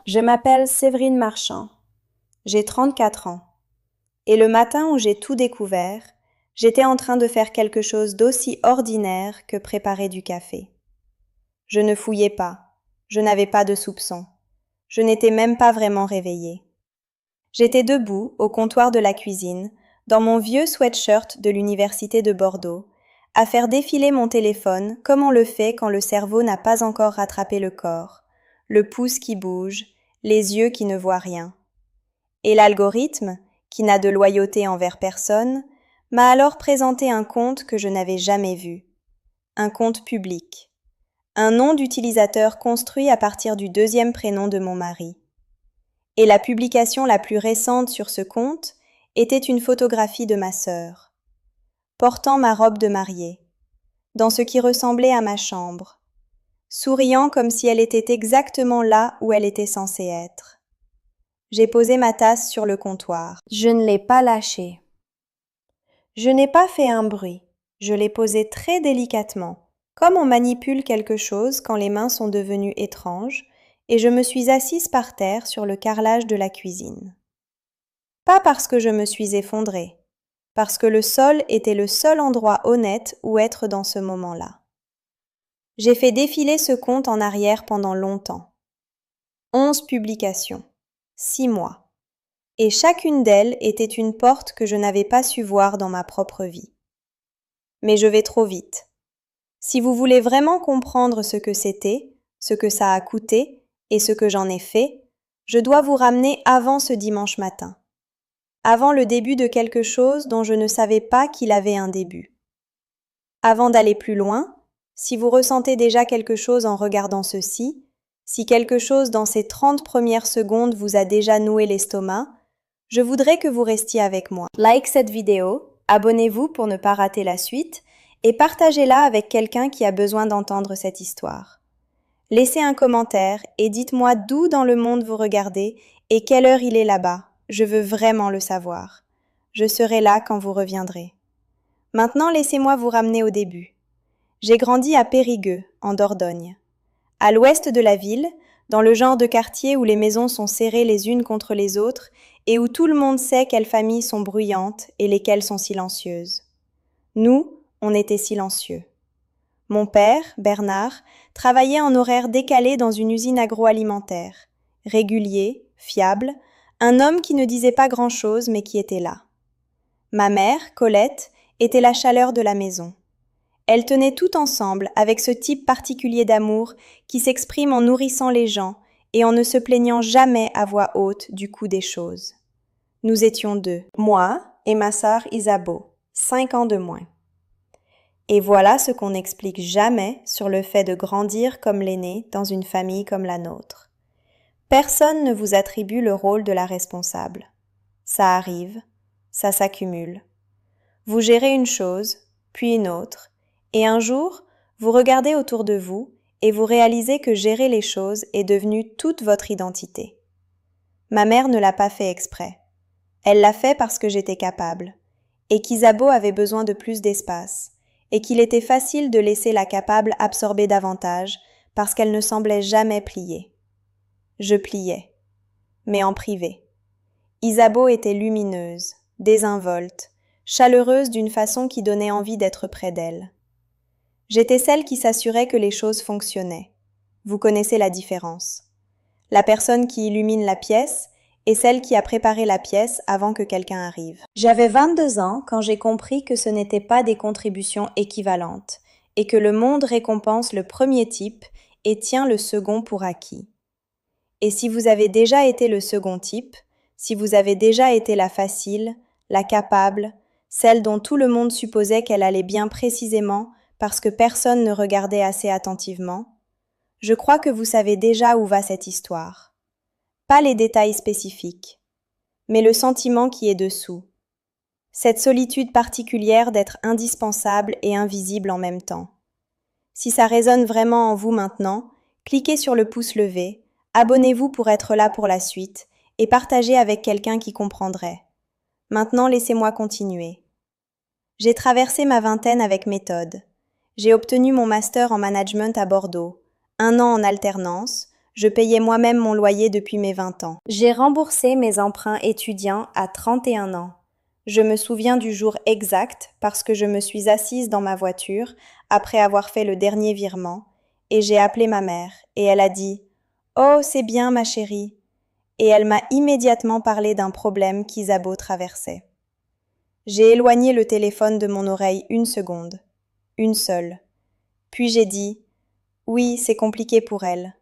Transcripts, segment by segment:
Je m'appelle Séverine Marchand. J'ai 34 ans. Et le matin où j'ai tout découvert, j'étais en train de faire quelque chose d'aussi ordinaire que préparer du café. Je ne fouillais pas. Je n'avais pas de soupçons. Je n'étais même pas vraiment réveillée. J'étais debout au comptoir de la cuisine, dans mon vieux sweatshirt de l'université de Bordeaux, à faire défiler mon téléphone comme on le fait quand le cerveau n'a pas encore rattrapé le corps, le pouce qui bouge, les yeux qui ne voient rien. Et l'algorithme, qui n'a de loyauté envers personne, m'a alors présenté un compte que je n'avais jamais vu. Un compte public. Un nom d'utilisateur construit à partir du deuxième prénom de mon mari. Et la publication la plus récente sur ce compte était une photographie de ma sœur, portant ma robe de mariée, dans ce qui ressemblait à ma chambre, souriant comme si elle était exactement là où elle était censée être. J'ai posé ma tasse sur le comptoir. Je ne l'ai pas lâchée. Je n'ai pas fait un bruit. Je l'ai posée très délicatement, comme on manipule quelque chose quand les mains sont devenues étranges, et je me suis assise par terre sur le carrelage de la cuisine. Pas parce que je me suis effondrée, parce que le sol était le seul endroit honnête où être dans ce moment-là. J'ai fait défiler ce compte en arrière pendant longtemps. 11 publications, 6 mois. Et chacune d'elles était une porte que je n'avais pas su voir dans ma propre vie. Mais je vais trop vite. Si vous voulez vraiment comprendre ce que c'était, ce que ça a coûté et ce que j'en ai fait, je dois vous ramener avant ce dimanche matin. Avant le début de quelque chose dont je ne savais pas qu'il avait un début. Avant d'aller plus loin, si vous ressentez déjà quelque chose en regardant ceci, si quelque chose dans ces 30 premières secondes vous a déjà noué l'estomac, je voudrais que vous restiez avec moi. Like cette vidéo, abonnez-vous pour ne pas rater la suite et partagez-la avec quelqu'un qui a besoin d'entendre cette histoire. Laissez un commentaire et dites-moi d'où dans le monde vous regardez et quelle heure il est là-bas. Je veux vraiment le savoir. Je serai là quand vous reviendrez. Maintenant, laissez-moi vous ramener au début. J'ai grandi à Périgueux, en Dordogne. À l'ouest de la ville, dans le genre de quartier où les maisons sont serrées les unes contre les autres et où tout le monde sait quelles familles sont bruyantes et lesquelles sont silencieuses. Nous, on était silencieux. Mon père, Bernard, travaillait en horaire décalé dans une usine agroalimentaire. Régulier, fiable, un homme qui ne disait pas grand-chose mais qui était là. Ma mère, Colette, était la chaleur de la maison. Elle tenait tout ensemble avec ce type particulier d'amour qui s'exprime en nourrissant les gens et en ne se plaignant jamais à voix haute du coût des choses. Nous étions deux, moi et ma sœur Isabeau, 5 ans de moins. Et voilà ce qu'on n'explique jamais sur le fait de grandir comme l'aîné dans une famille comme la nôtre. Personne ne vous attribue le rôle de la responsable. Ça arrive, ça s'accumule. Vous gérez une chose, puis une autre, et un jour, vous regardez autour de vous et vous réalisez que gérer les choses est devenu toute votre identité. Ma mère ne l'a pas fait exprès. Elle l'a fait parce que j'étais capable, et qu'Isabeau avait besoin de plus d'espace, et qu'il était facile de laisser la capable absorber davantage parce qu'elle ne semblait jamais plier. Je pliais, mais en privé. Isabeau était lumineuse, désinvolte, chaleureuse d'une façon qui donnait envie d'être près d'elle. J'étais celle qui s'assurait que les choses fonctionnaient. Vous connaissez la différence. La personne qui illumine la pièce et celle qui a préparé la pièce avant que quelqu'un arrive. J'avais 22 ans quand j'ai compris que ce n'étaient pas des contributions équivalentes et que le monde récompense le premier type et tient le second pour acquis. Et si vous avez déjà été le second type, si vous avez déjà été la facile, la capable, celle dont tout le monde supposait qu'elle allait bien précisément parce que personne ne regardait assez attentivement, je crois que vous savez déjà où va cette histoire. Pas les détails spécifiques, mais le sentiment qui est dessous. Cette solitude particulière d'être indispensable et invisible en même temps. Si ça résonne vraiment en vous maintenant, cliquez sur le pouce levé, abonnez-vous pour être là pour la suite et partagez avec quelqu'un qui comprendrait. Maintenant, laissez-moi continuer. J'ai traversé ma vingtaine avec méthode. J'ai obtenu mon master en management à Bordeaux, 1 an en alternance, Je payais moi-même mon loyer depuis mes 20 ans. J'ai remboursé mes emprunts étudiants à 31 ans. Je me souviens du jour exact parce que je me suis assise dans ma voiture après avoir fait le dernier virement et j'ai appelé ma mère et elle a dit « Oh, c'est bien ma chérie » et elle m'a immédiatement parlé d'un problème qu'Isabeau traversait. J'ai éloigné le téléphone de mon oreille une seconde, une seule. Puis j'ai dit « Oui, c'est compliqué pour elle »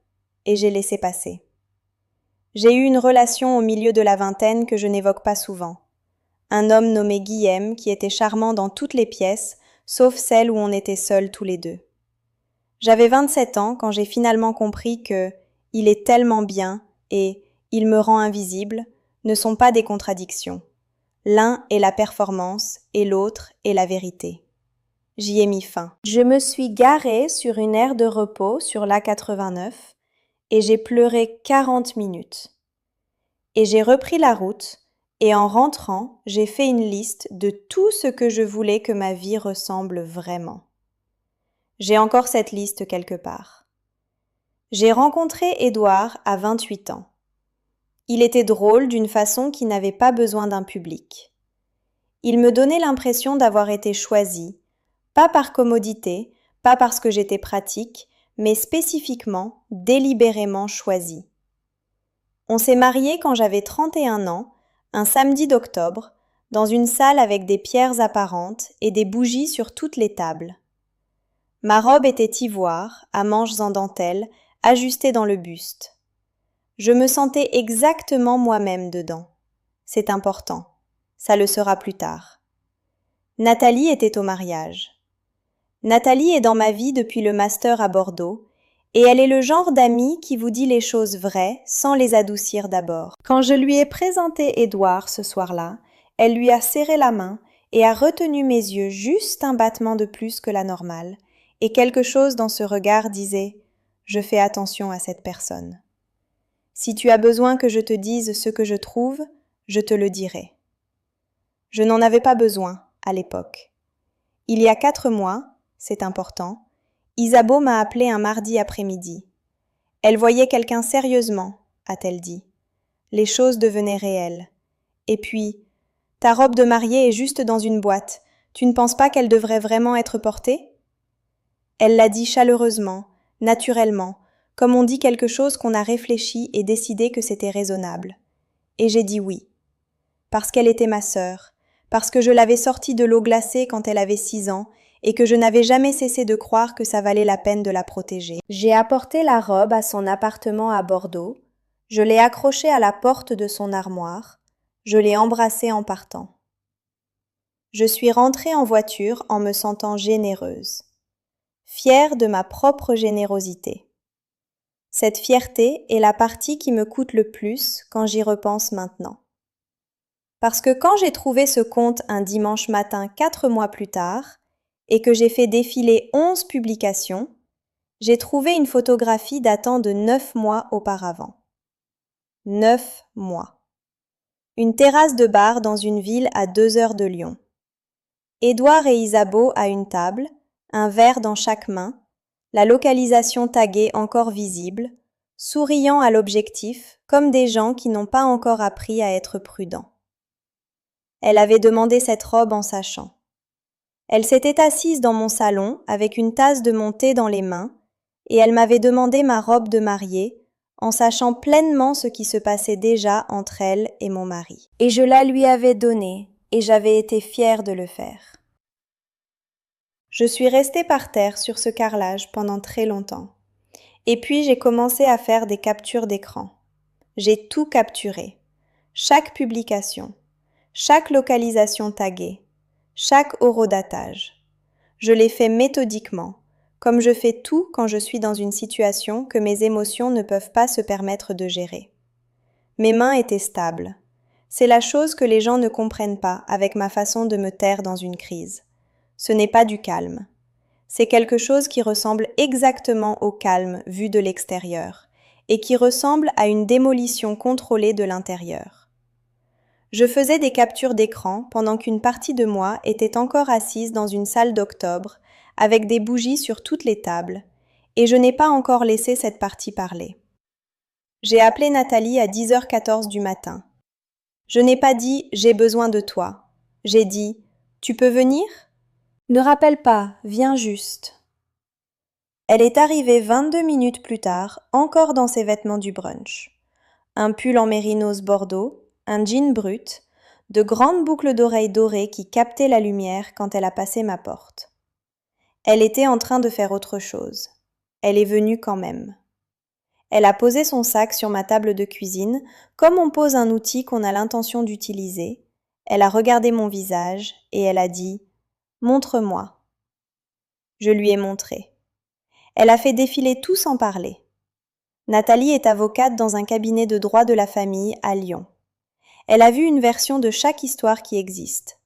et j'ai laissé passer. J'ai eu une relation au milieu de la vingtaine que je n'évoque pas souvent. Un homme nommé Guillaume qui était charmant dans toutes les pièces, sauf celle où on était seuls tous les deux. J'avais 27 ans quand j'ai finalement compris que « il est tellement bien » et « il me rend invisible » ne sont pas des contradictions. L'un est la performance et l'autre est la vérité. J'y ai mis fin. Je me suis garée sur une aire de repos sur l'A89 et j'ai pleuré 40 minutes. Et j'ai repris la route et en rentrant, j'ai fait une liste de tout ce que je voulais que ma vie ressemble vraiment. J'ai encore cette liste quelque part. J'ai rencontré Édouard à 28 ans. Il était drôle d'une façon qui n'avait pas besoin d'un public. Il me donnait l'impression d'avoir été choisi, pas par commodité, pas parce que j'étais pratique, mais spécifiquement, délibérément choisi. On s'est mariés quand j'avais 31 ans, un samedi d'octobre, dans une salle avec des pierres apparentes et des bougies sur toutes les tables. Ma robe était ivoire, à manches en dentelle, ajustée dans le buste. Je me sentais exactement moi-même dedans. C'est important. Ça le sera plus tard. Nathalie était au mariage. Nathalie est dans ma vie depuis le master à Bordeaux, et elle est le genre d'amie qui vous dit les choses vraies sans les adoucir d'abord. Quand je lui ai présenté Édouard ce soir-là, elle lui a serré la main et a retenu mes yeux juste un battement de plus que la normale, et quelque chose dans ce regard disait « Je fais attention à cette personne. Si tu as besoin que je te dise ce que je trouve, je te le dirai. » Je n'en avais pas besoin à l'époque. Il y a 4 mois, c'est important, Isabeau m'a appelé un mardi après-midi. Elle voyait quelqu'un sérieusement, a-t-elle dit. Les choses devenaient réelles. Et puis, ta robe de mariée est juste dans une boîte. Tu ne penses pas qu'elle devrait vraiment être portée ? Elle l'a dit chaleureusement, naturellement, comme on dit quelque chose qu'on a réfléchi et décidé que c'était raisonnable. Et j'ai dit oui. Parce qu'elle était ma sœur, parce que je l'avais sortie de l'eau glacée quand elle avait 6 ans, et que je n'avais jamais cessé de croire que ça valait la peine de la protéger. J'ai apporté la robe à son appartement à Bordeaux, je l'ai accrochée à la porte de son armoire, je l'ai embrassée en partant. Je suis rentrée en voiture en me sentant généreuse, fière de ma propre générosité. Cette fierté est la partie qui me coûte le plus quand j'y repense maintenant. Parce que quand j'ai trouvé ce compte un dimanche matin 4 mois plus tard, et que j'ai fait défiler 11 publications, j'ai trouvé une photographie datant de 9 mois auparavant. 9 mois. Une terrasse de bar dans une ville à 2 heures de Lyon. Édouard et Isabeau à une table, un verre dans chaque main, la localisation taguée encore visible, souriant à l'objectif comme des gens qui n'ont pas encore appris à être prudents. Elle avait demandé cette robe en sachant. Elle s'était assise dans mon salon avec une tasse de mon thé dans les mains et elle m'avait demandé ma robe de mariée en sachant pleinement ce qui se passait déjà entre elle et mon mari. Et je la lui avais donnée et j'avais été fière de le faire. Je suis restée par terre sur ce carrelage pendant très longtemps. Et puis j'ai commencé à faire des captures d'écran. J'ai tout capturé. Chaque publication, chaque localisation taguée, chaque horodatage. Je l'ai fait méthodiquement, comme je fais tout quand je suis dans une situation que mes émotions ne peuvent pas se permettre de gérer. Mes mains étaient stables. C'est la chose que les gens ne comprennent pas avec ma façon de me taire dans une crise. Ce n'est pas du calme. C'est quelque chose qui ressemble exactement au calme vu de l'extérieur et qui ressemble à une démolition contrôlée de l'intérieur. Je faisais des captures d'écran pendant qu'une partie de moi était encore assise dans une salle d'octobre avec des bougies sur toutes les tables et je n'ai pas encore laissé cette partie parler. J'ai appelé Nathalie à 10h14 du matin. Je n'ai pas dit « j'ai besoin de toi ». J'ai dit « tu peux venir ?» Ne rappelle pas, viens juste. Elle est arrivée 22 minutes plus tard, encore dans ses vêtements du brunch. Un pull en mérinos bordeaux, un jean brut, de grandes boucles d'oreilles dorées qui captaient la lumière quand elle a passé ma porte. Elle était en train de faire autre chose. Elle est venue quand même. Elle a posé son sac sur ma table de cuisine, comme on pose un outil qu'on a l'intention d'utiliser. Elle a regardé mon visage et elle a dit « Montre-moi ». Je lui ai montré. Elle a fait défiler tout sans parler. Nathalie est avocate dans un cabinet de droit de la famille à Lyon. Elle a vu une version de chaque histoire qui existe.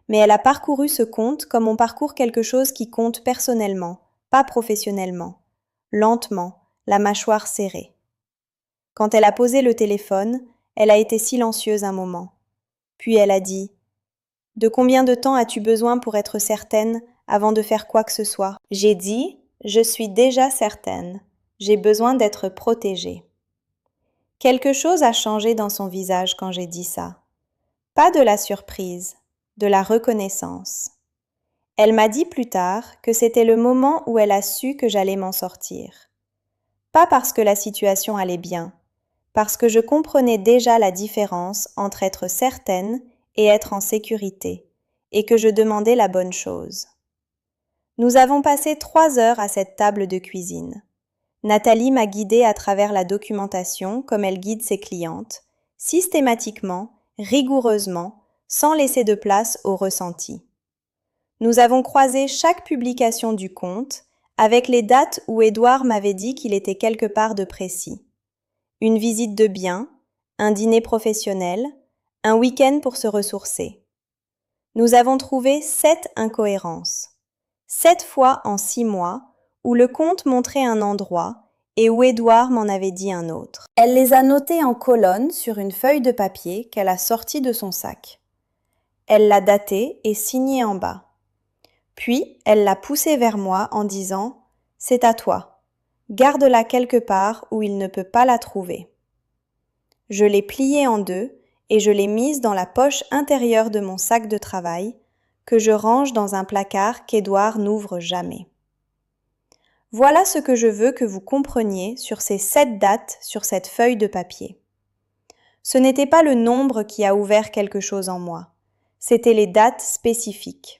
Mais elle a parcouru ce conte comme on parcourt quelque chose qui compte personnellement, pas professionnellement, lentement, la mâchoire serrée. Quand elle a posé le téléphone, elle a été silencieuse un moment. Puis elle a dit « De combien de temps as-tu besoin pour être certaine avant de faire quoi que ce soit ?» J'ai dit « Je suis déjà certaine. J'ai besoin d'être protégée. » Quelque chose a changé dans son visage quand j'ai dit ça. Pas de la surprise, de la reconnaissance. Elle m'a dit plus tard que c'était le moment où elle a su que j'allais m'en sortir. Pas parce que la situation allait bien, parce que je comprenais déjà la différence entre être certaine et être en sécurité, et que je demandais la bonne chose. Nous avons passé 3 heures à cette table de cuisine. Nathalie m'a guidée à travers la documentation comme elle guide ses clientes, systématiquement, rigoureusement, sans laisser de place au ressenti. Nous avons croisé chaque publication du compte avec les dates où Édouard m'avait dit qu'il était quelque part de précis. Une visite de bien, un dîner professionnel, un week-end pour se ressourcer. Nous avons trouvé 7 incohérences. 7 fois en 6 mois où le compte montrait un endroit et où Édouard m'en avait dit un autre. Elle les a notées en colonnes sur une feuille de papier qu'elle a sortie de son sac. Elle l'a datée et signée en bas. Puis, elle l'a poussée vers moi en disant « C'est à toi. Garde-la quelque part où il ne peut pas la trouver. » Je l'ai pliée en deux et je l'ai mise dans la poche intérieure de mon sac de travail que je range dans un placard qu'Édouard n'ouvre jamais. Voilà ce que je veux que vous compreniez sur ces 7 dates sur cette feuille de papier. Ce n'était pas le nombre qui a ouvert quelque chose en moi, c'était les dates spécifiques.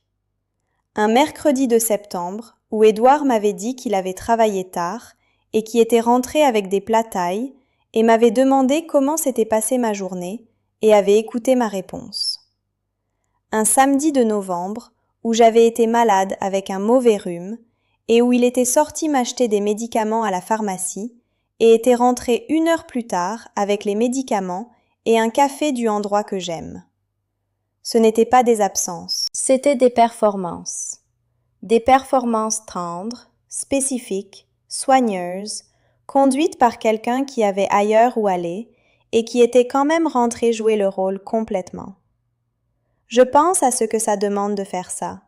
Un mercredi de septembre, où Édouard m'avait dit qu'il avait travaillé tard et qui était rentré avec des plats taille et m'avait demandé comment s'était passée ma journée et avait écouté ma réponse. Un samedi de novembre, où j'avais été malade avec un mauvais rhume et où il était sorti m'acheter des médicaments à la pharmacie et était rentré 1 heure plus tard avec les médicaments et un café du endroit que j'aime. Ce n'étaient pas des absences, c'était des performances. Des performances tendres, spécifiques, soigneuses, conduites par quelqu'un qui avait ailleurs où aller et qui était quand même rentré jouer le rôle complètement. Je pense à ce que ça demande de faire ça,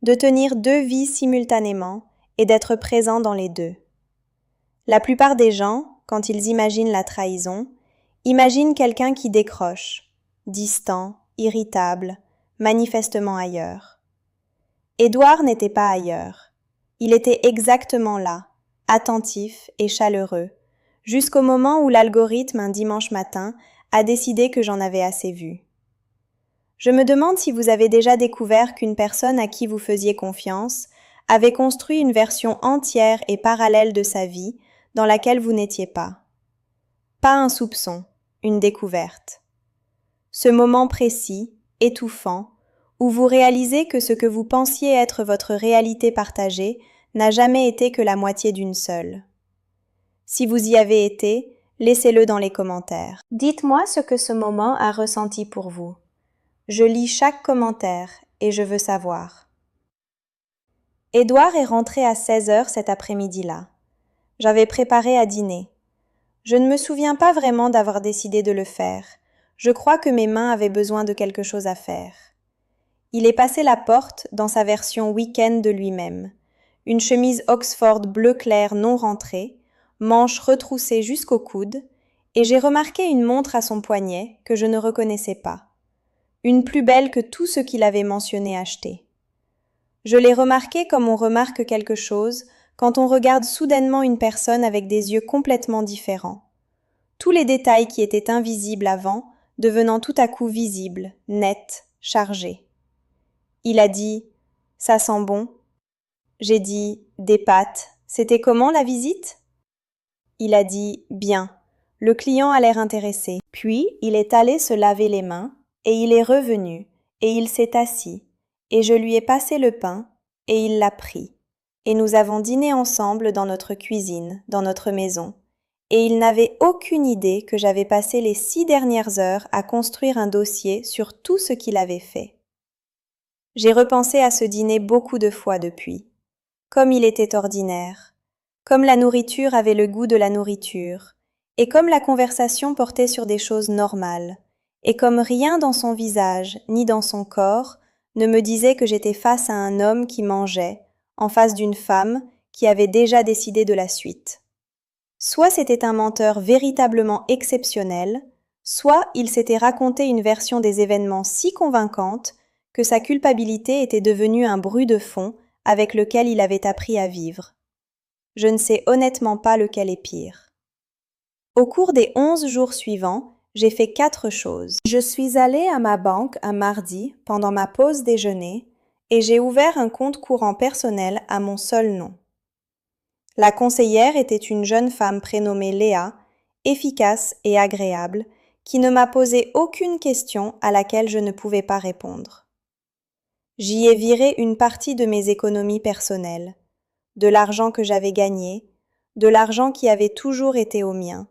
de tenir 2 vies simultanément et d'être présent dans les 2. La plupart des gens, quand ils imaginent la trahison, imaginent quelqu'un qui décroche, distant, irritable, manifestement ailleurs. Édouard n'était pas ailleurs. Il était exactement là, attentif et chaleureux, jusqu'au moment où l'algorithme un dimanche matin a décidé que j'en avais assez vu. Je me demande si vous avez déjà découvert qu'une personne à qui vous faisiez confiance avait construit une version entière et parallèle de sa vie dans laquelle vous n'étiez pas. Pas un soupçon, une découverte. Ce moment précis, étouffant, où vous réalisez que ce que vous pensiez être votre réalité partagée n'a jamais été que la moitié d'une seule. Si vous y avez été, laissez-le dans les commentaires. Dites-moi ce que ce moment a ressenti pour vous. Je lis chaque commentaire et je veux savoir. Édouard est rentré à 16h cet après-midi-là. J'avais préparé à dîner. Je ne me souviens pas vraiment d'avoir décidé de le faire. Je crois que mes mains avaient besoin de quelque chose à faire. Il est passé la porte dans sa version week-end de lui-même. Une chemise Oxford bleu clair non rentrée, manches retroussées jusqu'au coude et j'ai remarqué une montre à son poignet que je ne reconnaissais pas, une plus belle que tout ce qu'il avait mentionné acheter. Je l'ai remarqué comme on remarque quelque chose quand on regarde soudainement une personne avec des yeux complètement différents. Tous les détails qui étaient invisibles avant devenant tout à coup visibles, nets, chargés. Il a dit « Ça sent bon ». J'ai dit « Des pâtes. C'était comment la visite ?» Il a dit « Bien. Le client a l'air intéressé. » Puis il est allé se laver les mains, et il est revenu, et il s'est assis, et je lui ai passé le pain, et il l'a pris. Et nous avons dîné ensemble dans notre cuisine, dans notre maison, et il n'avait aucune idée que j'avais passé les 6 dernières heures à construire un dossier sur tout ce qu'il avait fait. J'ai repensé à ce dîner beaucoup de fois depuis. Comme il était ordinaire, comme la nourriture avait le goût de la nourriture, et comme la conversation portait sur des choses normales, et comme rien dans son visage ni dans son corps ne me disait que j'étais face à un homme qui mangeait, en face d'une femme qui avait déjà décidé de la suite. Soit c'était un menteur véritablement exceptionnel, soit il s'était raconté une version des événements si convaincante que sa culpabilité était devenue un bruit de fond avec lequel il avait appris à vivre. Je ne sais honnêtement pas lequel est pire. Au cours des 11 jours suivants, j'ai fait 4 choses. Je suis allée à ma banque un mardi pendant ma pause déjeuner et j'ai ouvert un compte courant personnel à mon seul nom. La conseillère était une jeune femme prénommée Léa, efficace et agréable, qui ne m'a posé aucune question à laquelle je ne pouvais pas répondre. J'y ai viré une partie de mes économies personnelles, de l'argent que j'avais gagné, de l'argent qui avait toujours été au mien,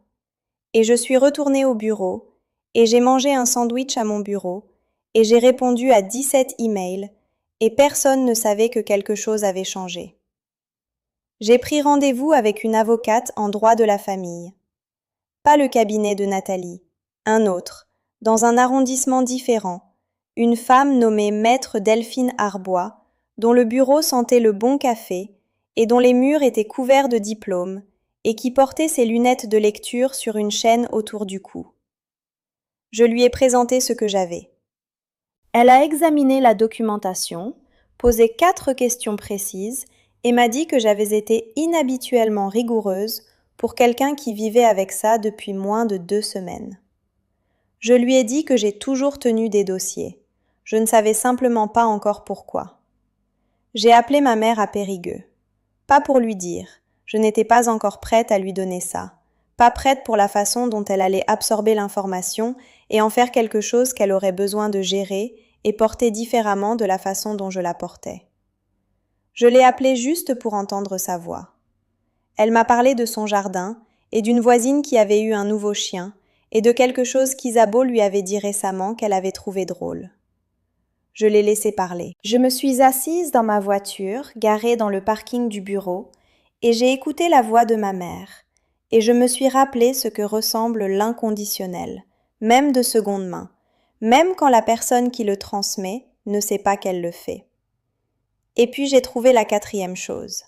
et je suis retournée au bureau, et j'ai mangé un sandwich à mon bureau, et j'ai répondu à 17 emails, et personne ne savait que quelque chose avait changé. J'ai pris rendez-vous avec une avocate en droit de la famille. Pas le cabinet de Nathalie, un autre, dans un arrondissement différent, une femme nommée Maître Delphine Arbois, dont le bureau sentait le bon café et dont les murs étaient couverts de diplômes, et qui portait ses lunettes de lecture sur une chaîne autour du cou. Je lui ai présenté ce que j'avais. Elle a examiné la documentation, posé 4 questions précises et m'a dit que j'avais été inhabituellement rigoureuse pour quelqu'un qui vivait avec ça depuis moins de 2 semaines. Je lui ai dit que j'ai toujours tenu des dossiers. Je ne savais simplement pas encore pourquoi. J'ai appelé ma mère à Périgueux. Pas pour lui dire, je n'étais pas encore prête à lui donner ça. Pas prête pour la façon dont elle allait absorber l'information et en faire quelque chose qu'elle aurait besoin de gérer et porter différemment de la façon dont je la portais. Je l'ai appelée juste pour entendre sa voix. Elle m'a parlé de son jardin et d'une voisine qui avait eu un nouveau chien et de quelque chose qu'Isabeau lui avait dit récemment qu'elle avait trouvé drôle. Je l'ai laissé parler. Je me suis assise dans ma voiture, garée dans le parking du bureau, et j'ai écouté la voix de ma mère, et je me suis rappelé ce que ressemble l'inconditionnel, même de seconde main, même quand la personne qui le transmet ne sait pas qu'elle le fait. Et puis j'ai trouvé la 4e chose.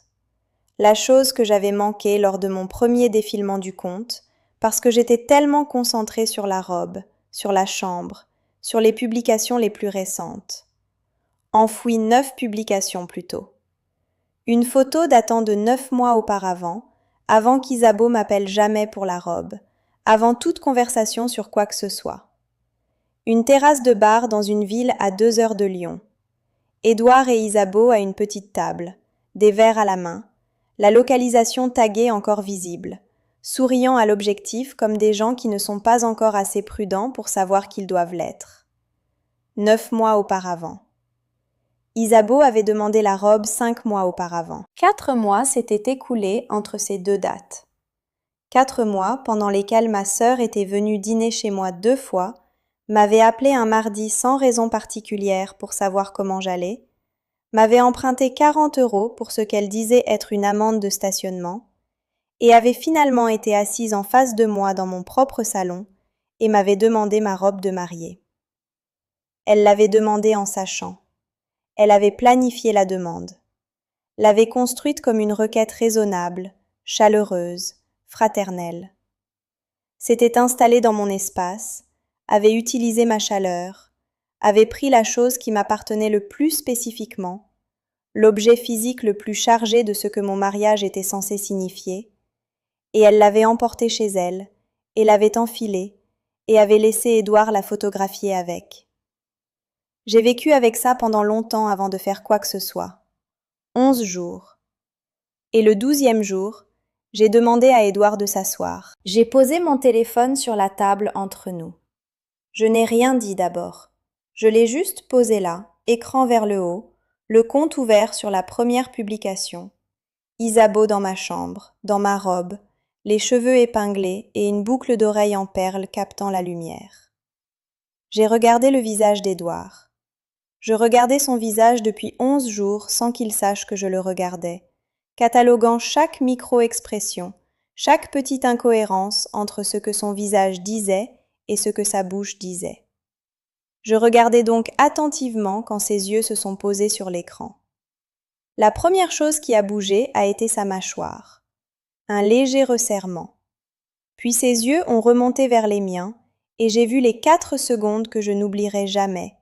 La chose que j'avais manquée lors de mon premier défilement du compte, parce que j'étais tellement concentrée sur la robe, sur la chambre, sur les publications les plus récentes. Enfoui 9 publications plutôt. Une photo datant de 9 mois auparavant, avant qu'Isabeau m'appelle jamais pour la robe, avant toute conversation sur quoi que ce soit. Une terrasse de bar dans une ville à 2 heures de Lyon. Édouard et Isabeau à une petite table, des verres à la main, la localisation taguée encore visible, souriant à l'objectif comme des gens qui ne sont pas encore assez prudents pour savoir qu'ils doivent l'être. 9 mois auparavant. Isabeau avait demandé la robe 5 mois auparavant. 4 mois s'étaient écoulés entre ces 2 dates. 4 mois pendant lesquels ma sœur était venue dîner chez moi 2 fois, m'avait appelé un mardi sans raison particulière pour savoir comment j'allais, m'avait emprunté 40 € pour ce qu'elle disait être une amende de stationnement, et avait finalement été assise en face de moi dans mon propre salon et m'avait demandé ma robe de mariée. Elle l'avait demandée en sachant. Elle avait planifié la demande. L'avait construite comme une requête raisonnable, chaleureuse, fraternelle. s'était installé dans mon espace, avait utilisé ma chaleur, avait pris la chose qui m'appartenait le plus spécifiquement, l'objet physique le plus chargé de ce que mon mariage était censé signifier, et elle l'avait emporté chez elle, et l'avait enfilé, et avait laissé Édouard la photographier avec. J'ai vécu avec ça pendant longtemps avant de faire quoi que ce soit. 11 jours. Et le 12e jour, j'ai demandé à Édouard de s'asseoir. J'ai posé mon téléphone sur la table entre nous. Je n'ai rien dit d'abord. Je l'ai juste posé là, écran vers le haut, le compte ouvert sur la première publication. Isabeau dans ma chambre, dans ma robe, les cheveux épinglés et une boucle d'oreille en perles captant la lumière. J'ai regardé le visage d'Édouard. Je regardais son visage depuis 11 jours sans qu'il sache que je le regardais, cataloguant chaque micro-expression, chaque petite incohérence entre ce que son visage disait et ce que sa bouche disait. Je regardais donc attentivement quand ses yeux se sont posés sur l'écran. La première chose qui a bougé a été sa mâchoire. Un léger resserrement. Puis ses yeux ont remonté vers les miens et j'ai vu les 4 secondes que je n'oublierai jamais.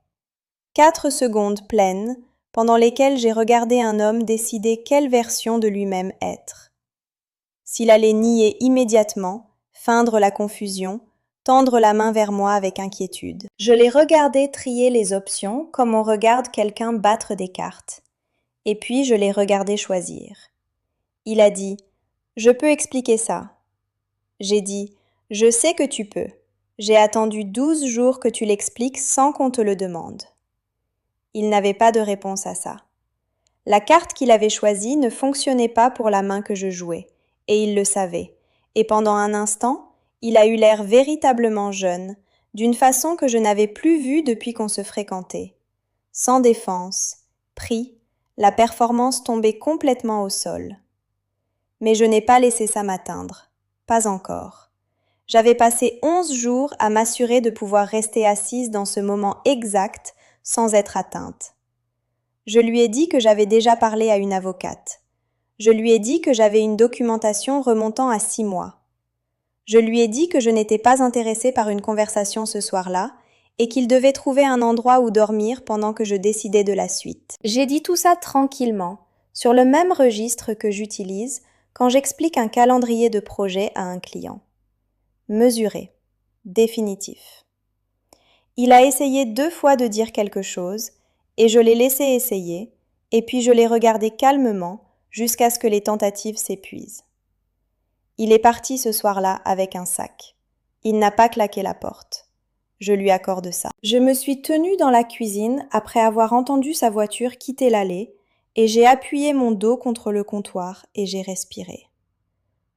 4 secondes pleines pendant lesquelles j'ai regardé un homme décider quelle version de lui-même être. S'il allait nier immédiatement, feindre la confusion, tendre la main vers moi avec inquiétude. Je l'ai regardé trier les options comme on regarde quelqu'un battre des cartes. Et puis je l'ai regardé choisir. Il a dit « Je peux expliquer ça ». J'ai dit « Je sais que tu peux. J'ai attendu 12 jours que tu l'expliques sans qu'on te le demande ». Il n'avait pas de réponse à ça. La carte qu'il avait choisie ne fonctionnait pas pour la main que je jouais, et il le savait. Et pendant un instant, il a eu l'air véritablement jeune, d'une façon que je n'avais plus vue depuis qu'on se fréquentait. Sans défense, pris, la performance tombait complètement au sol. Mais je n'ai pas laissé ça m'atteindre. Pas encore. J'avais passé 11 jours à m'assurer de pouvoir rester assise dans ce moment exact sans être atteinte. Je lui ai dit que j'avais déjà parlé à une avocate. Je lui ai dit que j'avais une documentation remontant à 6 mois. Je lui ai dit que je n'étais pas intéressée par une conversation ce soir-là et qu'il devait trouver un endroit où dormir pendant que je décidais de la suite. J'ai dit tout ça tranquillement, sur le même registre que j'utilise quand j'explique un calendrier de projet à un client. Mesuré. Définitif. Il a essayé 2 fois de dire quelque chose, et je l'ai laissé essayer, et puis je l'ai regardé calmement jusqu'à ce que les tentatives s'épuisent. Il est parti ce soir-là avec un sac. Il n'a pas claqué la porte. Je lui accorde ça. Je me suis tenue dans la cuisine après avoir entendu sa voiture quitter l'allée, et j'ai appuyé mon dos contre le comptoir et j'ai respiré.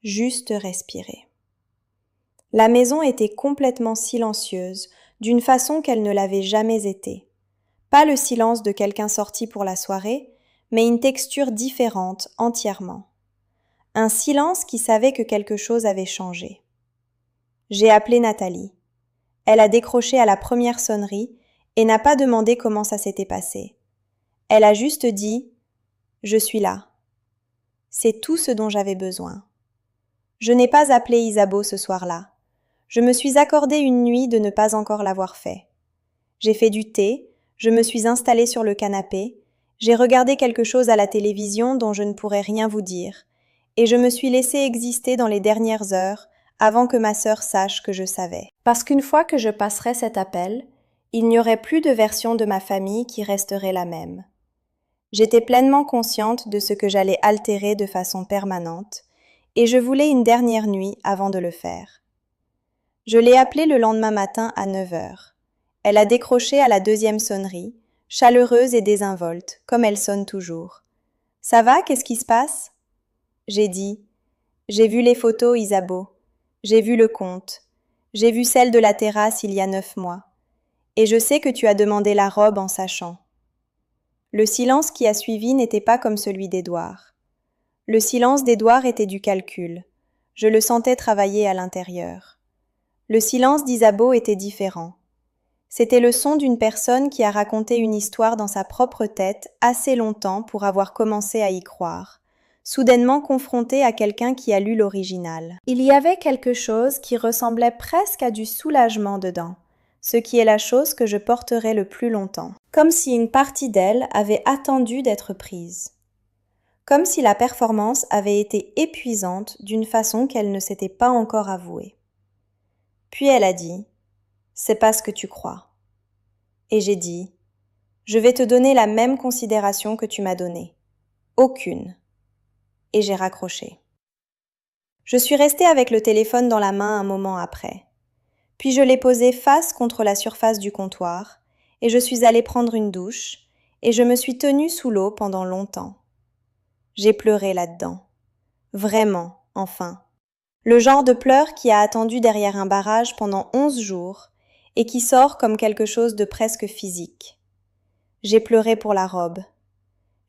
Juste respirer. La maison était complètement silencieuse, d'une façon qu'elle ne l'avait jamais été. Pas le silence de quelqu'un sorti pour la soirée, mais une texture différente entièrement. Un silence qui savait que quelque chose avait changé. J'ai appelé Nathalie. Elle a décroché à la première sonnerie et n'a pas demandé comment ça s'était passé. Elle a juste dit « Je suis là ». C'est tout ce dont j'avais besoin. Je n'ai pas appelé Isabeau ce soir-là. Je me suis accordé une nuit de ne pas encore l'avoir fait. J'ai fait du thé, je me suis installée sur le canapé, j'ai regardé quelque chose à la télévision dont je ne pourrais rien vous dire, et je me suis laissée exister dans les dernières heures avant que ma sœur sache que je savais. Parce qu'une fois que je passerais cet appel, il n'y aurait plus de version de ma famille qui resterait la même. J'étais pleinement consciente de ce que j'allais altérer de façon permanente, et je voulais une dernière nuit avant de le faire. Je l'ai appelée le lendemain matin à 9 heures. Elle a décroché à la 2e sonnerie, chaleureuse et désinvolte, comme elle sonne toujours. « Ça va, qu'est-ce qui se passe ?» J'ai dit « J'ai vu les photos, Isabeau. J'ai vu le compte. J'ai vu celle de la terrasse il y a 9 mois. Et je sais que tu as demandé la robe en sachant. » Le silence qui a suivi n'était pas comme celui d'Édouard. Le silence d'Édouard était du calcul. Je le sentais travailler à l'intérieur. Le silence d'Isabeau était différent. C'était le son d'une personne qui a raconté une histoire dans sa propre tête assez longtemps pour avoir commencé à y croire, soudainement confrontée à quelqu'un qui a lu l'original. Il y avait quelque chose qui ressemblait presque à du soulagement dedans, ce qui est la chose que je porterai le plus longtemps. Comme si une partie d'elle avait attendu d'être prise. Comme si la performance avait été épuisante d'une façon qu'elle ne s'était pas encore avouée. Puis elle a dit « C'est pas ce que tu crois ». Et j'ai dit « Je vais te donner la même considération que tu m'as donnée. Aucune. » Et j'ai raccroché. Je suis restée avec le téléphone dans la main un moment après. Puis je l'ai posé face contre la surface du comptoir, et je suis allée prendre une douche, et je me suis tenue sous l'eau pendant longtemps. J'ai pleuré là-dedans. Vraiment, enfin. Le genre de pleurs qui a attendu derrière un barrage pendant 11 jours et qui sort comme quelque chose de presque physique. J'ai pleuré pour la robe.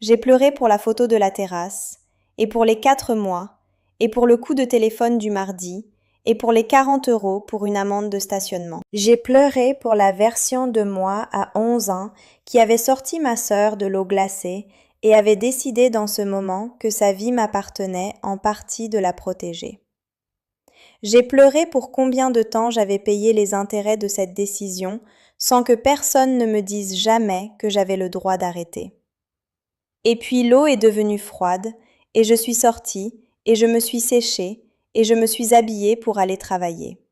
J'ai pleuré pour la photo de la terrasse, et pour les 4 mois, et pour le coup de téléphone du mardi, et pour les 40 € pour une amende de stationnement. J'ai pleuré pour la version de moi à 11 ans qui avait sorti ma sœur de l'eau glacée et avait décidé dans ce moment que sa vie m'appartenait en partie de la protéger. J'ai pleuré pour combien de temps j'avais payé les intérêts de cette décision sans que personne ne me dise jamais que j'avais le droit d'arrêter. Et puis l'eau est devenue froide et je suis sortie et je me suis séchée et je me suis habillée pour aller travailler.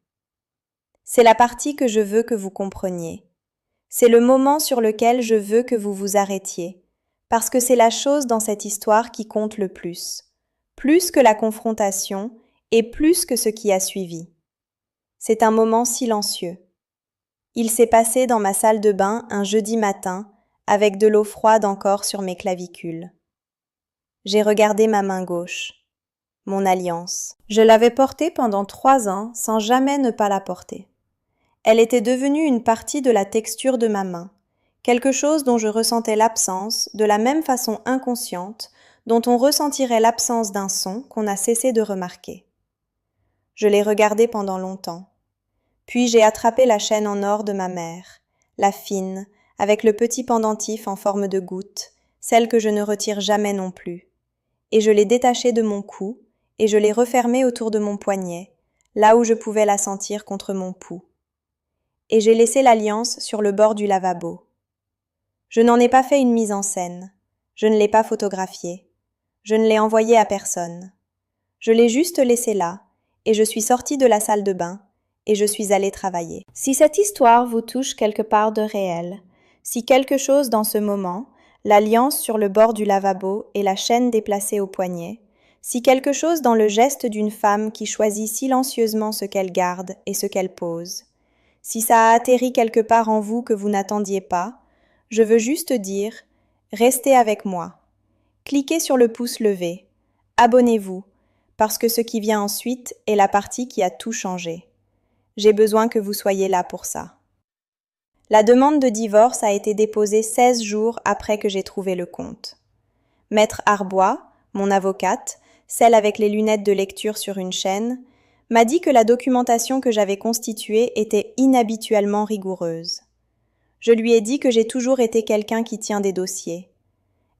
C'est la partie que je veux que vous compreniez. C'est le moment sur lequel je veux que vous vous arrêtiez. Parce que c'est la chose dans cette histoire qui compte le plus que la confrontation et plus que ce qui a suivi. C'est un moment silencieux. Il s'est passé dans ma salle de bain un jeudi matin, avec de l'eau froide encore sur mes clavicules. J'ai regardé ma main gauche, mon alliance. Je l'avais portée pendant 3 ans sans jamais ne pas la porter. Elle était devenue une partie de la texture de ma main. Quelque chose dont je ressentais l'absence de la même façon inconsciente dont on ressentirait l'absence d'un son qu'on a cessé de remarquer. Je l'ai regardé pendant longtemps. Puis j'ai attrapé la chaîne en or de ma mère, la fine, avec le petit pendentif en forme de goutte, celle que je ne retire jamais non plus. Et je l'ai détachée de mon cou et je l'ai refermée autour de mon poignet, là où je pouvais la sentir contre mon pouls. Et j'ai laissé l'alliance sur le bord du lavabo. Je n'en ai pas fait une mise en scène. Je ne l'ai pas photographiée. Je ne l'ai envoyée à personne. Je l'ai juste laissée là, et je suis sortie de la salle de bain, et je suis allée travailler. Si cette histoire vous touche quelque part de réel, si quelque chose dans ce moment, l'alliance sur le bord du lavabo et la chaîne déplacée au poignet, si quelque chose dans le geste d'une femme qui choisit silencieusement ce qu'elle garde et ce qu'elle pose, si ça a atterri quelque part en vous que vous n'attendiez pas, je veux juste dire, restez avec moi. Cliquez sur le pouce levé. Abonnez-vous, parce que ce qui vient ensuite est la partie qui a tout changé. J'ai besoin que vous soyez là pour ça. La demande de divorce a été déposée 16 jours après que j'ai trouvé le compte. Maître Arbois, mon avocate, celle avec les lunettes de lecture sur une chaîne, m'a dit que la documentation que j'avais constituée était inhabituellement rigoureuse. Je lui ai dit que j'ai toujours été quelqu'un qui tient des dossiers.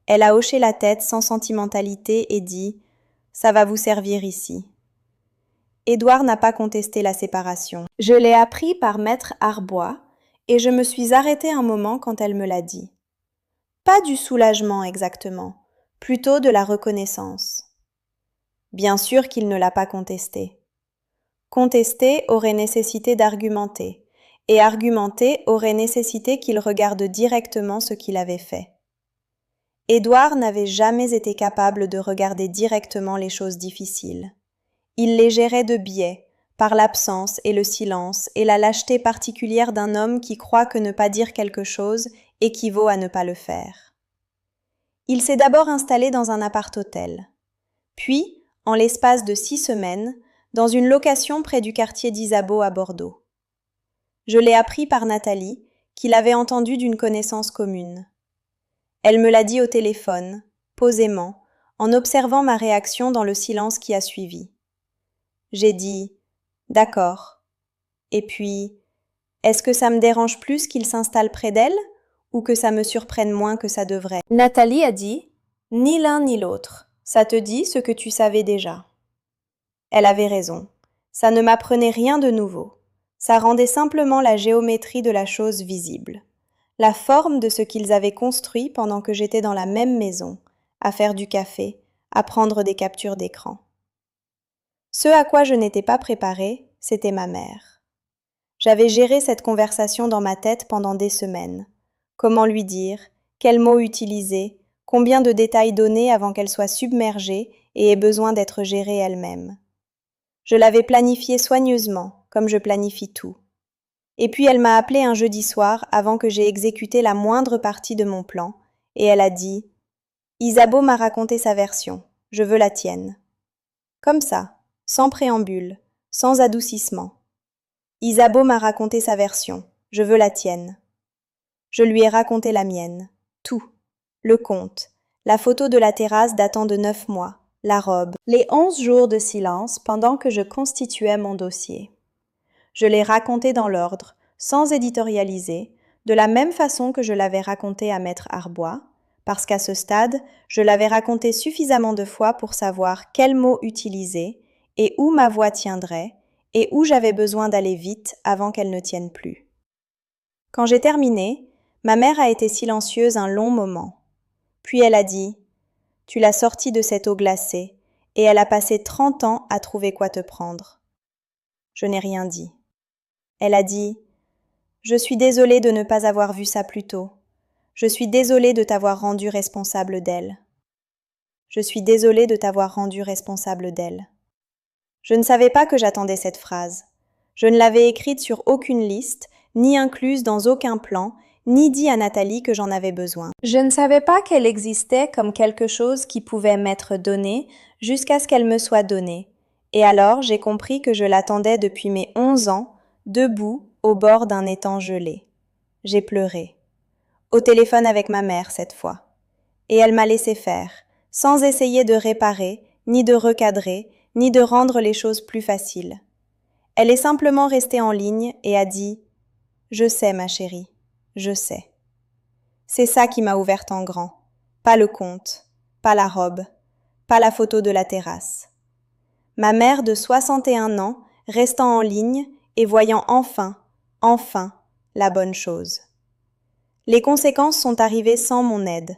Elle a hoché la tête sans sentimentalité et dit « Ça va vous servir ici ». Édouard n'a pas contesté la séparation. Je l'ai appris par Maître Arbois et je me suis arrêtée un moment quand elle me l'a dit. Pas du soulagement exactement, plutôt de la reconnaissance. Bien sûr qu'il ne l'a pas contesté. Contester aurait nécessité d'argumenter, et argumenter aurait nécessité qu'il regarde directement ce qu'il avait fait. Édouard n'avait jamais été capable de regarder directement les choses difficiles. Il les gérait de biais, par l'absence et le silence et la lâcheté particulière d'un homme qui croit que ne pas dire quelque chose équivaut à ne pas le faire. Il s'est d'abord installé dans un appart-hôtel. Puis, en l'espace de 6 semaines, dans une location près du quartier d'Isabeau à Bordeaux. Je l'ai appris par Nathalie, qui l'avait entendu d'une connaissance commune. Elle me l'a dit au téléphone, posément, en observant ma réaction dans le silence qui a suivi. J'ai dit « D'accord ». Et puis « Est-ce que ça me dérange plus qu'il s'installe près d'elle ou que ça me surprenne moins que ça devrait ?» Nathalie a dit « Ni l'un ni l'autre. Ça te dit ce que tu savais déjà. Elle avait raison. Ça ne m'apprenait rien de nouveau. Ça rendait simplement la géométrie de la chose visible. La forme de ce qu'ils avaient construit pendant que j'étais dans la même maison, à faire du café, à prendre des captures d'écran. Ce à quoi je n'étais pas préparée, c'était ma mère. J'avais géré cette conversation dans ma tête pendant des semaines. Comment lui dire, quels mots utiliser, combien de détails donner avant qu'elle soit submergée et ait besoin d'être gérée elle-même. Je l'avais planifié soigneusement, comme je planifie tout. Et puis elle m'a appelé un jeudi soir avant que j'aie exécuté la moindre partie de mon plan, et elle a dit « Isabeau m'a raconté sa version, je veux la tienne. » Comme ça, sans préambule, sans adoucissement. Isabeau m'a raconté sa version, je veux la tienne. Je lui ai raconté la mienne, tout, le conte, la photo de la terrasse datant de 9 mois, la robe, les 11 jours de silence pendant que je constituais mon dossier. Je l'ai raconté dans l'ordre, sans éditorialiser, de la même façon que je l'avais raconté à Maître Arbois, parce qu'à ce stade, je l'avais raconté suffisamment de fois pour savoir quels mots utiliser et où ma voix tiendrait et où j'avais besoin d'aller vite avant qu'elle ne tienne plus. Quand j'ai terminé, ma mère a été silencieuse un long moment. Puis elle a dit « Tu l'as sortie de cette eau glacée et elle a passé 30 ans à trouver quoi te prendre. » Je n'ai rien dit. Elle a dit « Je suis désolée de ne pas avoir vu ça plus tôt. Je suis désolée de t'avoir rendu responsable d'elle. Je suis désolée de t'avoir rendu responsable d'elle. » Je ne savais pas que j'attendais cette phrase. Je ne l'avais écrite sur aucune liste, ni incluse dans aucun plan, ni dit à Nathalie que j'en avais besoin. Je ne savais pas qu'elle existait comme quelque chose qui pouvait m'être donné jusqu'à ce qu'elle me soit donnée. Et alors j'ai compris que je l'attendais depuis mes 11 ans, debout au bord d'un étang gelé. J'ai pleuré. Au téléphone avec ma mère cette fois. Et elle m'a laissé faire, sans essayer de réparer, ni de recadrer, ni de rendre les choses plus faciles. Elle est simplement restée en ligne et a dit « Je sais, ma chérie, je sais. » C'est ça qui m'a ouverte en grand. Pas le conte, pas la robe, pas la photo de la terrasse. Ma mère de 61 ans, restant en ligne et voyant enfin, la bonne chose. Les conséquences sont arrivées sans mon aide.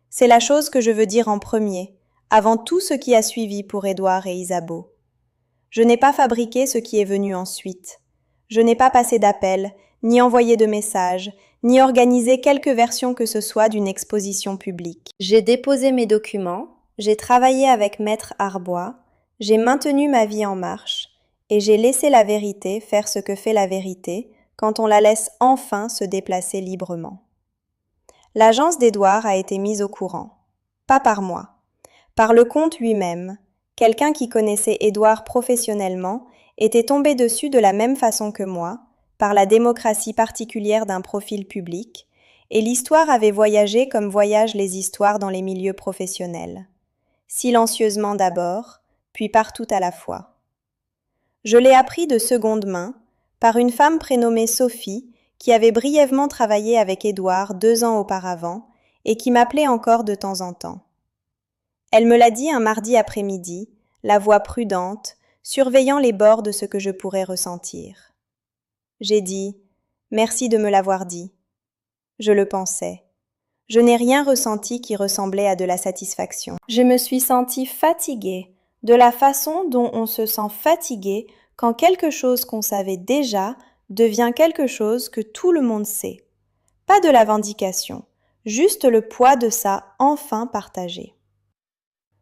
C'est la chose que je veux dire en premier, avant tout ce qui a suivi pour Édouard et Isabeau. Je n'ai pas fabriqué ce qui est venu ensuite. Je n'ai pas passé d'appel, ni envoyé de messages, ni organisé quelque version que ce soit d'une exposition publique. J'ai déposé mes documents, j'ai travaillé avec Maître Arbois, j'ai maintenu ma vie en marche, et j'ai laissé la vérité faire ce que fait la vérité quand on la laisse enfin se déplacer librement. L'agence d'Édouard a été mise au courant. Pas par moi. Par le comte lui-même. Quelqu'un qui connaissait Édouard professionnellement était tombé dessus de la même façon que moi, par la démocratie particulière d'un profil public, et l'histoire avait voyagé comme voyagent les histoires dans les milieux professionnels. Silencieusement d'abord, puis partout à la fois. Je l'ai appris de seconde main, par une femme prénommée Sophie, qui avait brièvement travaillé avec Édouard 2 ans auparavant et qui m'appelait encore de temps en temps. Elle me l'a dit un mardi après-midi, la voix prudente, surveillant les bords de ce que je pourrais ressentir. J'ai dit « Merci de me l'avoir dit ». Je le pensais. Je n'ai rien ressenti qui ressemblait à de la satisfaction. Je me suis sentie fatiguée, de la façon dont on se sent fatigué quand quelque chose qu'on savait déjà devient quelque chose que tout le monde sait. Pas de la vindication, juste le poids de ça enfin partagé.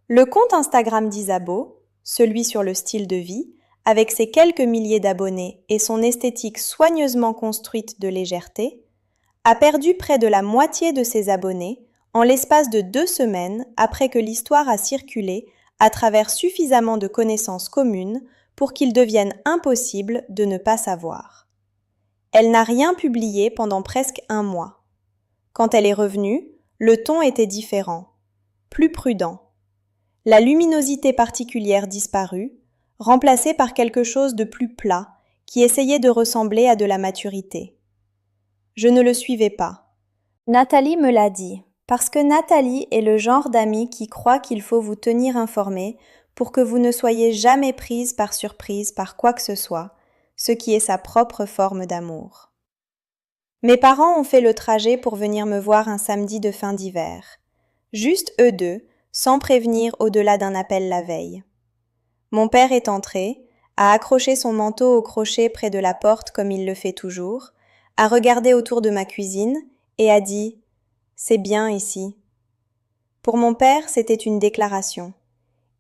Le compte Instagram d'Isabeau, celui sur le style de vie, avec ses quelques milliers d'abonnés et son esthétique soigneusement construite de légèreté, a perdu près de la moitié de ses abonnés en l'espace de 2 semaines après que l'histoire a circulé à travers suffisamment de connaissances communes pour qu'il devienne impossible de ne pas savoir. Elle n'a rien publié pendant presque 1 mois. Quand elle est revenue, le ton était différent, plus prudent. La luminosité particulière disparut, remplacée par quelque chose de plus plat, qui essayait de ressembler à de la maturité. Je ne le suivais pas. Nathalie me l'a dit, Parce que Nathalie est le genre d'amie qui croit qu'il faut vous tenir informé pour que vous ne soyez jamais prise par surprise par quoi que ce soit, ce qui est sa propre forme d'amour. Mes parents ont fait le trajet pour venir me voir un samedi de fin d'hiver. Juste eux deux, sans prévenir au-delà d'un appel la veille. Mon père est entré, a accroché son manteau au crochet près de la porte comme il le fait toujours, a regardé autour de ma cuisine et a dit « C'est bien ici ». Pour mon père, c'était une déclaration.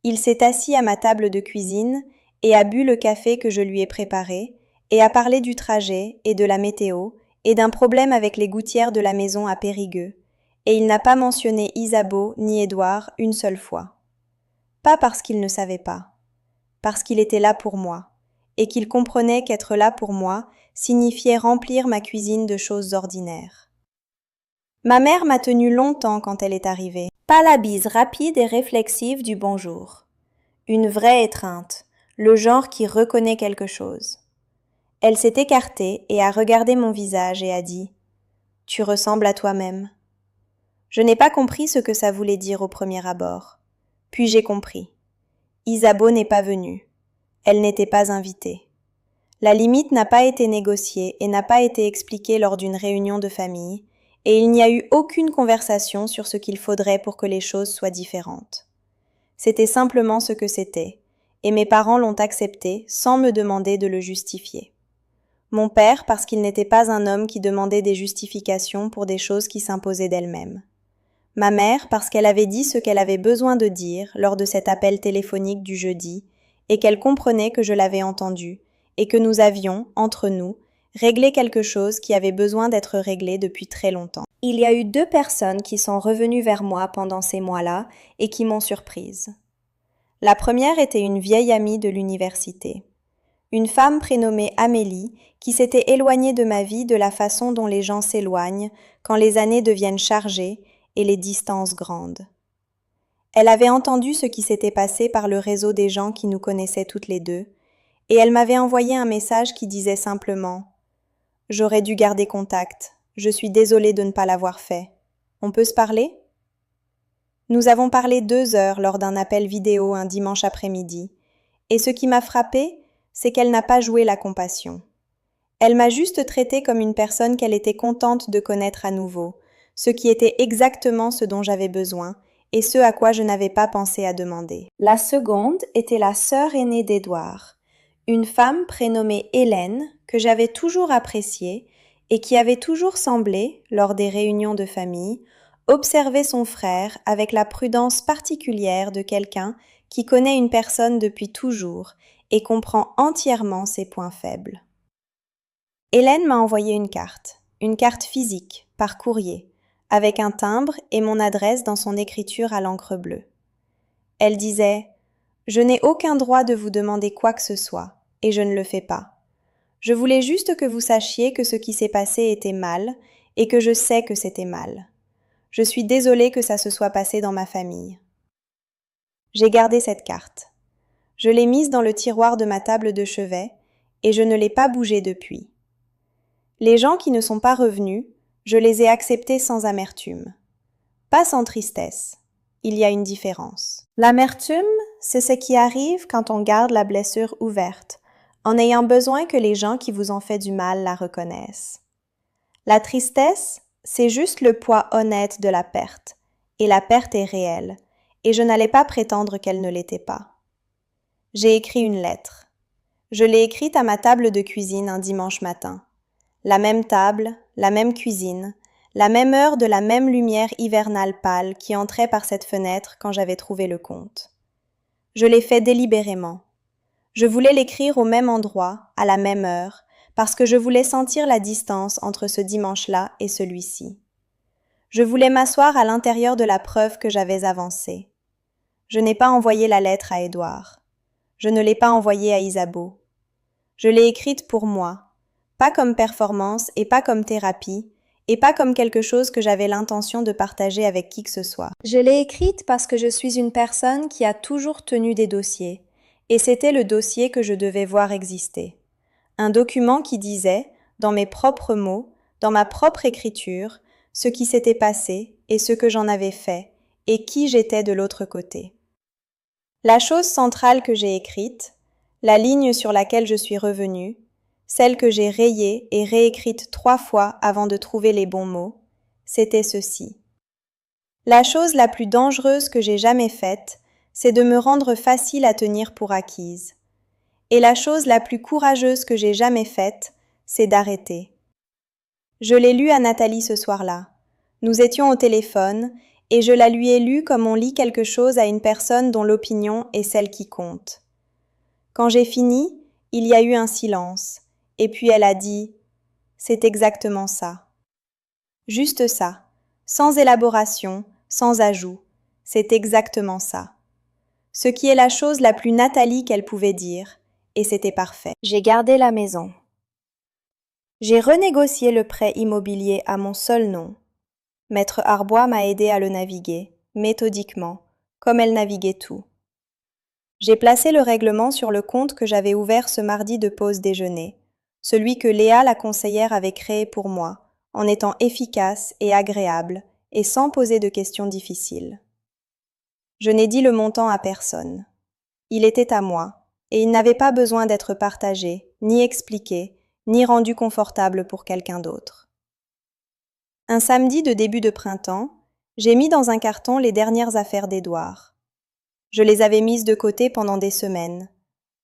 Il s'est assis à ma table de cuisine et a bu le café que je lui ai préparé et a parlé du trajet et de la météo et d'un problème avec les gouttières de la maison à Périgueux, et il n'a pas mentionné Isabeau ni Édouard une seule fois. Pas parce qu'il ne savait pas, parce qu'il était là pour moi, et qu'il comprenait qu'être là pour moi signifiait remplir ma cuisine de choses ordinaires. Ma mère m'a tenue longtemps quand elle est arrivée. Pas la bise rapide et réflexive du bonjour. Une vraie étreinte, le genre qui reconnaît quelque chose. Elle s'est écartée et a regardé mon visage et a dit « Tu ressembles à toi-même ». Je n'ai pas compris ce que ça voulait dire au premier abord. Puis j'ai compris. Isabeau n'est pas venue. Elle n'était pas invitée. La limite n'a pas été négociée et n'a pas été expliquée lors d'une réunion de famille, et il n'y a eu aucune conversation sur ce qu'il faudrait pour que les choses soient différentes. C'était simplement ce que c'était, et mes parents l'ont accepté sans me demander de le justifier. Mon père parce qu'il n'était pas un homme qui demandait des justifications pour des choses qui s'imposaient d'elles-mêmes. Ma mère parce qu'elle avait dit ce qu'elle avait besoin de dire lors de cet appel téléphonique du jeudi, et qu'elle comprenait que je l'avais entendu, et que nous avions, entre nous, réglé quelque chose qui avait besoin d'être réglé depuis très longtemps. Il y a eu 2 personnes qui sont revenues vers moi pendant ces mois-là et qui m'ont surprise. La première était une vieille amie de l'université. Une femme prénommée Amélie qui s'était éloignée de ma vie de la façon dont les gens s'éloignent quand les années deviennent chargées et les distances grandes. Elle avait entendu ce qui s'était passé par le réseau des gens qui nous connaissaient toutes les deux, et elle m'avait envoyé un message qui disait simplement « J'aurais dû garder contact, je suis désolée de ne pas l'avoir fait. On peut se parler ?» Nous avons parlé 2 heures lors d'un appel vidéo un dimanche après-midi, et ce qui m'a frappée, c'est qu'elle n'a pas joué la compassion. Elle m'a juste traitée comme une personne qu'elle était contente de connaître à nouveau, ce qui était exactement ce dont j'avais besoin et ce à quoi je n'avais pas pensé à demander. La seconde était la sœur aînée d'Édouard, une femme prénommée Hélène que j'avais toujours appréciée et qui avait toujours semblé, lors des réunions de famille, observer son frère avec la prudence particulière de quelqu'un qui connaît une personne depuis toujours et comprend entièrement ses points faibles. Hélène m'a envoyé une carte physique, par courrier, avec un timbre et mon adresse dans son écriture à l'encre bleue. Elle disait « Je n'ai aucun droit de vous demander quoi que ce soit, et je ne le fais pas. Je voulais juste que vous sachiez que ce qui s'est passé était mal, et que je sais que c'était mal. Je suis désolée que ça se soit passé dans ma famille. » J'ai gardé cette carte. Je l'ai mise dans le tiroir de ma table de chevet, et je ne l'ai pas bougée depuis. Les gens qui ne sont pas revenus, je les ai acceptés sans amertume. Pas sans tristesse. Il y a une différence. L'amertume, c'est ce qui arrive quand on garde la blessure ouverte, en ayant besoin que les gens qui vous ont fait du mal la reconnaissent. La tristesse, c'est juste le poids honnête de la perte, et la perte est réelle, et je n'allais pas prétendre qu'elle ne l'était pas. J'ai écrit une lettre. Je l'ai écrite à ma table de cuisine un dimanche matin. La même table, la même cuisine, la même heure de la même lumière hivernale pâle qui entrait par cette fenêtre quand j'avais trouvé le compte. Je l'ai fait délibérément. Je voulais l'écrire au même endroit, à la même heure, parce que je voulais sentir la distance entre ce dimanche-là et celui-ci. Je voulais m'asseoir à l'intérieur de la preuve que j'avais avancée. Je n'ai pas envoyé la lettre à Édouard. Je ne l'ai pas envoyée à Isabeau. Je l'ai écrite pour moi, pas comme performance et pas comme thérapie, et pas comme quelque chose que j'avais l'intention de partager avec qui que ce soit. Je l'ai écrite parce que je suis une personne qui a toujours tenu des dossiers, et c'était le dossier que je devais voir exister. Un document qui disait, dans mes propres mots, dans ma propre écriture, ce qui s'était passé et ce que j'en avais fait, et qui j'étais de l'autre côté. La chose centrale que j'ai écrite, la ligne sur laquelle je suis revenue, celle que j'ai rayée et réécrite 3 fois avant de trouver les bons mots, c'était ceci. La chose la plus dangereuse que j'ai jamais faite, c'est de me rendre facile à tenir pour acquise. Et la chose la plus courageuse que j'ai jamais faite, c'est d'arrêter. Je l'ai lu à Nathalie ce soir-là. Nous étions au téléphone, et je la lui ai lu comme on lit quelque chose à une personne dont l'opinion est celle qui compte. Quand j'ai fini, il y a eu un silence, et puis elle a dit « C'est exactement ça ». Juste ça, sans élaboration, sans ajout, c'est exactement ça. Ce qui est la chose la plus Nathalie qu'elle pouvait dire, et c'était parfait. J'ai gardé la maison. J'ai renégocié le prêt immobilier à mon seul nom. Maître Arbois m'a aidé à le naviguer, méthodiquement, comme elle naviguait tout. J'ai placé le règlement sur le compte que j'avais ouvert ce mardi de pause déjeuner, celui que Léa la conseillère avait créé pour moi, en étant efficace et agréable, et sans poser de questions difficiles. Je n'ai dit le montant à personne. Il était à moi, et il n'avait pas besoin d'être partagé, ni expliqué, ni rendu confortable pour quelqu'un d'autre. Un samedi de début de printemps, j'ai mis dans un carton les dernières affaires d'Édouard. Je les avais mises de côté pendant des semaines.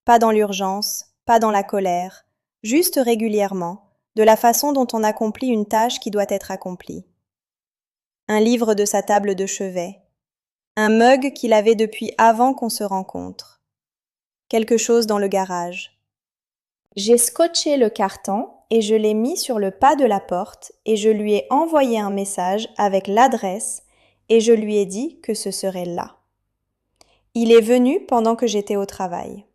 Pas dans l'urgence, pas dans la colère, juste régulièrement, de la façon dont on accomplit une tâche qui doit être accomplie. Un livre de sa table de chevet. Un mug qu'il avait depuis avant qu'on se rencontre. Quelque chose dans le garage. J'ai scotché le carton et je l'ai mis sur le pas de la porte et je lui ai envoyé un message avec l'adresse et je lui ai dit que ce serait là. Il est venu pendant que j'étais au travail.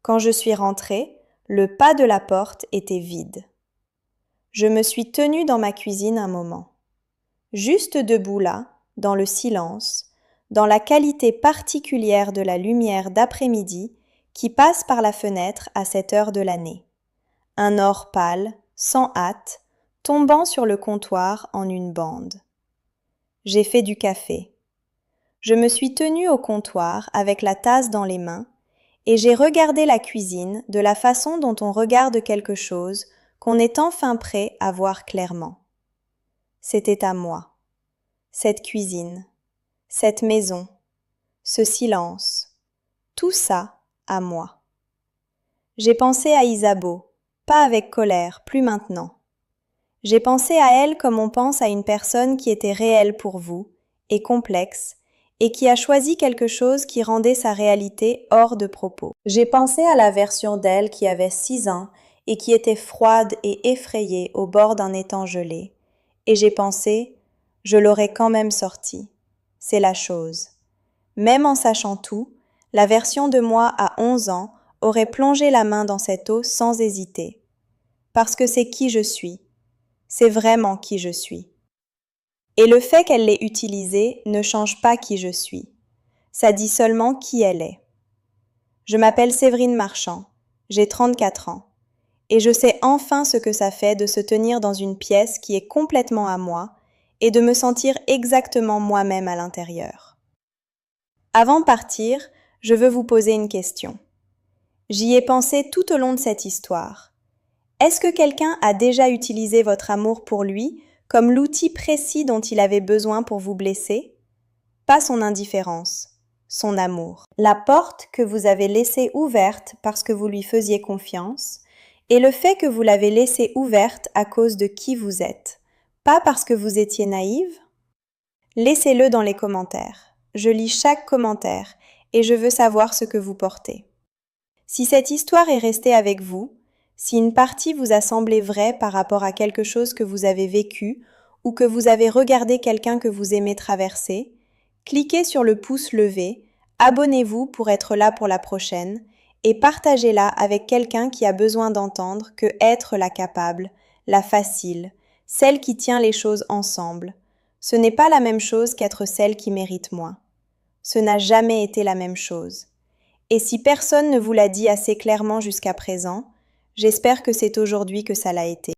Quand je suis rentrée, le pas de la porte était vide. Je me suis tenue dans ma cuisine un moment. Juste debout là, dans le silence, dans la qualité particulière de la lumière d'après-midi qui passe par la fenêtre à cette heure de l'année. Un or pâle, sans hâte, tombant sur le comptoir en une bande. J'ai fait du café. Je me suis tenue au comptoir avec la tasse dans les mains et j'ai regardé la cuisine de la façon dont on regarde quelque chose qu'on est enfin prêt à voir clairement. C'était à moi. Cette cuisine, cette maison, ce silence, tout ça à moi. J'ai pensé à Isabeau, pas avec colère, plus maintenant. J'ai pensé à elle comme on pense à une personne qui était réelle pour vous, et complexe, et qui a choisi quelque chose qui rendait sa réalité hors de propos. J'ai pensé à la version d'elle qui avait 6 ans et qui était froide et effrayée au bord d'un étang gelé. Et j'ai pensé, je l'aurais quand même sortie. C'est la chose. Même en sachant tout, la version de moi à 11 ans aurait plongé la main dans cette eau sans hésiter. Parce que c'est qui je suis. C'est vraiment qui je suis. Et le fait qu'elle l'ait utilisée ne change pas qui je suis. Ça dit seulement qui elle est. Je m'appelle Séverine Marchand, j'ai 34 ans, et je sais enfin ce que ça fait de se tenir dans une pièce qui est complètement à moi et de me sentir exactement moi-même à l'intérieur. Avant de partir, je veux vous poser une question. J'y ai pensé tout au long de cette histoire. Est-ce que quelqu'un a déjà utilisé votre amour pour lui comme l'outil précis dont il avait besoin pour vous blesser? Pas son indifférence, son amour. La porte que vous avez laissée ouverte parce que vous lui faisiez confiance, et le fait que vous l'avez laissée ouverte à cause de qui vous êtes, pas parce que vous étiez naïve? Laissez-le dans les commentaires. Je lis chaque commentaire et je veux savoir ce que vous portez. Si cette histoire est restée avec vous, si une partie vous a semblé vraie par rapport à quelque chose que vous avez vécu ou que vous avez regardé quelqu'un que vous aimez traverser, cliquez sur le pouce levé, abonnez-vous pour être là pour la prochaine et partagez-la avec quelqu'un qui a besoin d'entendre que être la capable, la facile, celle qui tient les choses ensemble, ce n'est pas la même chose qu'être celle qui mérite moins. Ce n'a jamais été la même chose. Et si personne ne vous l'a dit assez clairement jusqu'à présent, j'espère que c'est aujourd'hui que ça l'a été.